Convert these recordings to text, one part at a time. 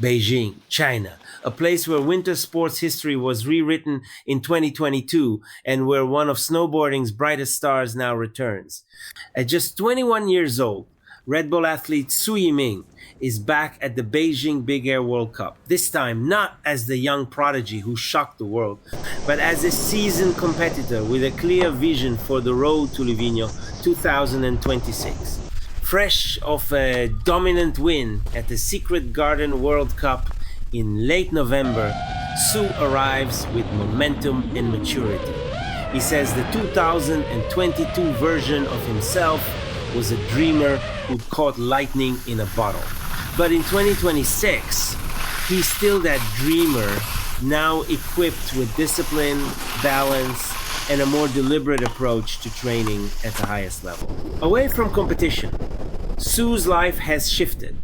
Beijing, China, a place where winter sports history was rewritten in 2022 and where one of snowboarding's brightest stars now returns. At just 21 years old, Red Bull athlete Su Yiming is back at the Beijing Big Air World Cup, this time not as the young prodigy who shocked the world, but as a seasoned competitor with a clear vision for the road to Livigno 2026. Fresh off a dominant win at the Secret Garden World Cup in late November, Su arrives with momentum and maturity. He says the 2022 version of himself was a dreamer who caught lightning in a bottle. But in 2026, he's still that dreamer, now equipped with discipline, balance, and a more deliberate approach to training at the highest level. Away from competition, Su's life has shifted.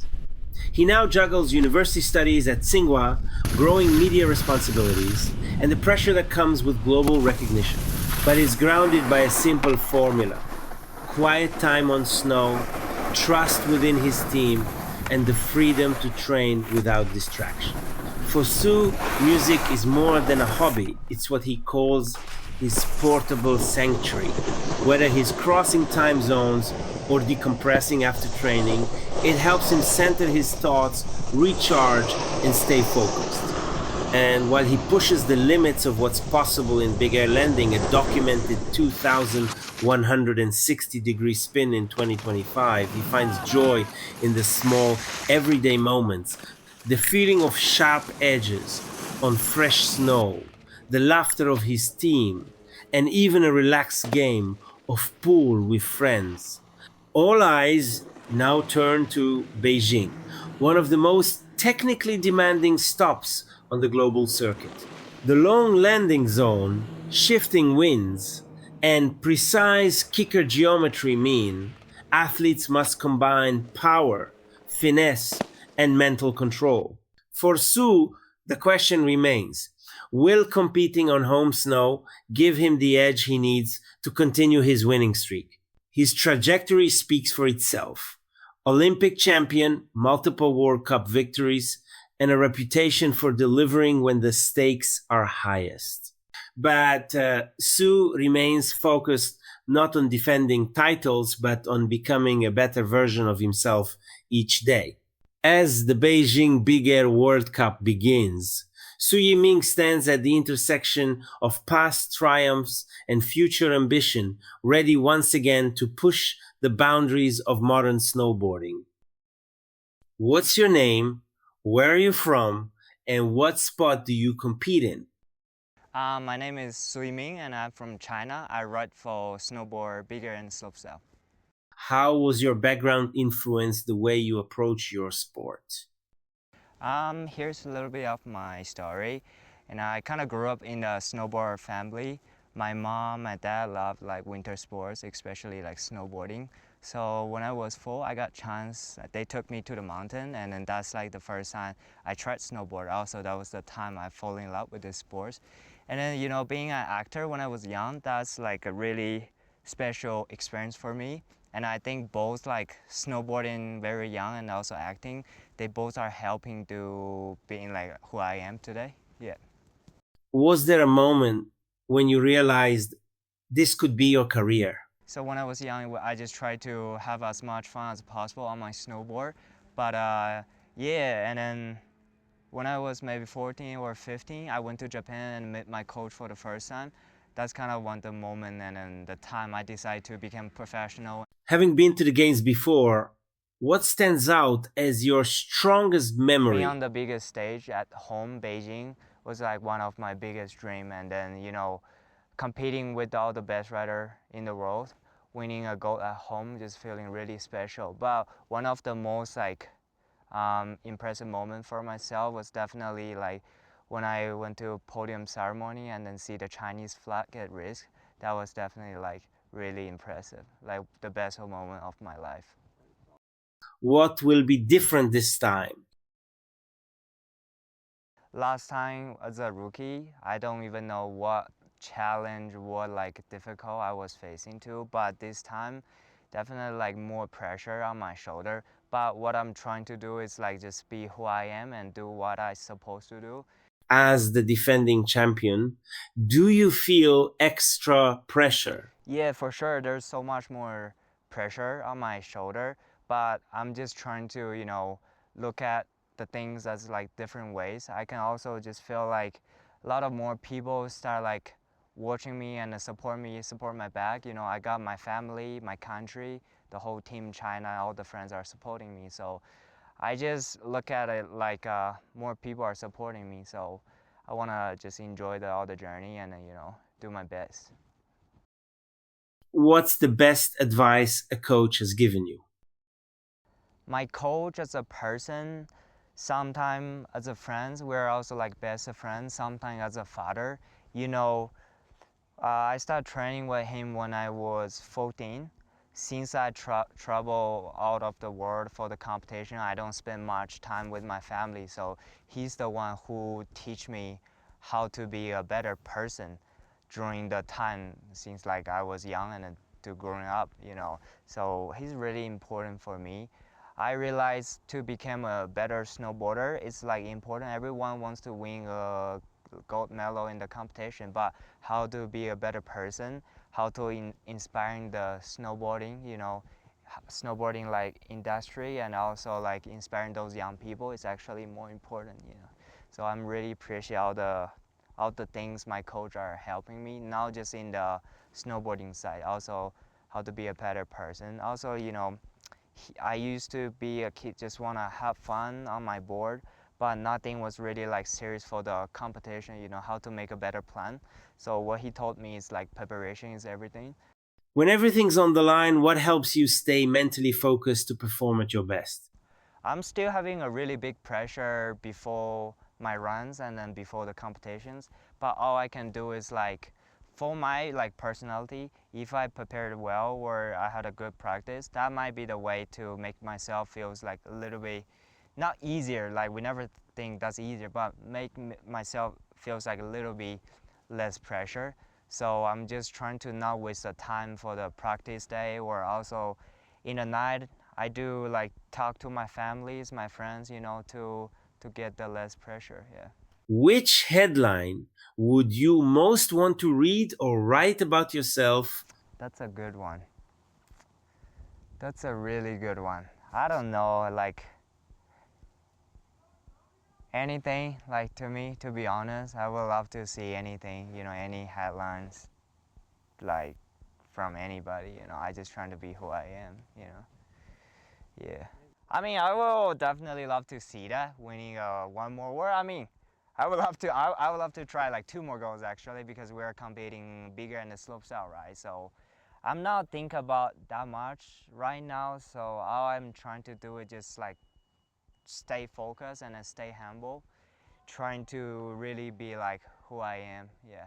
He now juggles university studies at Tsinghua, growing media responsibilities, and the pressure that comes with global recognition. But is grounded by a simple formula: quiet time on snow, trust within his team, and the freedom to train without distraction. For Su, music is more than a hobby, it's what he calls his portable sanctuary. Whether he's crossing time zones or decompressing after training, it helps him center his thoughts, recharge, and stay focused. And while he pushes the limits of what's possible in big air landing, a documented 2,160-degree spin in 2025, he finds joy in the small, everyday moments: the feeling of sharp edges on fresh snow, the laughter of his team, and even a relaxed game of pool with friends. All eyes now turn to Beijing, one of the most technically demanding stops on the global circuit. The long landing zone, shifting winds, and precise kicker geometry mean athletes must combine power, finesse, and mental control. For Su, the question remains: will competing on home snow give him the edge he needs to continue his winning streak? His trajectory speaks for itself: Olympic champion, multiple World Cup victories, and a reputation for delivering when the stakes are highest. But Su remains focused not on defending titles, but on becoming a better version of himself each day. As the Beijing Big Air World Cup begins, Su Yiming stands at the intersection of past triumphs and future ambition, ready once again to push the boundaries of modern snowboarding. What's your name? Where are you from? And what spot do you compete in? My name is Yiming and I'm from China. I ride for snowboard, bigger and slopestyle. How was your background influence the way you approach your sport? Here's a little bit of my story. And I kind of grew up in a snowboard family. My mom, my dad loved like winter sports, especially like snowboarding. So when I was 4, I got chance. They took me to the mountain, and then that's like the first time I tried snowboard. Also, that was the time I fall in love with this sport. And then being an actor when I was young, that's like a really special experience for me. And I think both like snowboarding very young and also acting, they both are helping to being like who I am today. Yeah. Was there a moment when you realized this could be your career? So when I was young, I just tried to have as much fun as possible on my snowboard. But yeah, and then when I was maybe 14 or 15, I went to Japan and met my coach for the first time. That's kind of one the moment and then the time I decided to become professional. Having been to the games before, what stands out as your strongest Being memory? on the biggest stage at home, Beijing, was like one of my biggest dream. And then competing with all the best rider in the world, winning a gold at home, just feeling really special. But one of the most like impressive moment for myself was definitely like when I went to podium ceremony and then see the Chinese flag at risk. That was definitely like really impressive, like the best moment of my life. What will be different this time? Last time as a rookie, I don't even know what challenge, what like difficult I was facing to, but this time definitely like more pressure on my shoulder. but what I'm trying to do is like just be who I am and do what I'm supposed to do. As the defending champion, do you feel extra pressure? Yeah, for sure. There's so much more pressure on my shoulder, but I'm just trying to, look at the things as like different ways. I can also just feel like a lot of more people start like watching me and support me, support my back. I got my family, my country, the whole team China, all the friends are supporting me. So I just look at it like more people are supporting me. So I want to just enjoy all the journey and, do my best. What's the best advice a coach has given you? My coach as a person, sometimes as a friend, we're also like best friends, sometimes as a father. You know, I started training with him when I was 14. Since I travel out of the world for the competition, I don't spend much time with my family. So he's the one who teach me how to be a better person during the time since like I was young and to growing up. So he's really important for me. I realized to become a better snowboarder, it's like important. Everyone wants to win a gold medal in the competition, but how to be a better person, how to inspiring the snowboarding like industry, and also like inspiring those young people is actually more important. So I'm really appreciate all the things my coach are helping me, not just in the snowboarding side, also how to be a better person. Also, I used to be a kid, just want to have fun on my board, but nothing was really like serious for the competition, how to make a better plan. So what he told me is like preparation is everything. When everything's on the line, what helps you stay mentally focused to perform at your best? I'm still having a really big pressure before my runs and then before the competitions, but all I can do is like for my like personality, if I prepared well or I had a good practice, that might be the way to make myself feels like a little bit not easier, like we never think that's easier, but make myself feels like a little bit less pressure. So I'm just trying to not waste the time for the practice day, or also in the night I do like talk to my families, my friends, to get the less pressure. Yeah. Which headline would you most want to read or write about yourself? That's a good one. That's a really good one. I don't know, like anything, like to me, to be honest, I would love to see anything, any headlines, like from anybody. I just trying to be who I am. Yeah. I mean, I will definitely love to see that winning one more war. I mean, I would love to try like two more goals actually, because we're competing bigger in the slopestyle, right? So I'm not thinking about that much right now. So all I'm trying to do is just like stay focused and then stay humble, trying to really be like who I am. Yeah.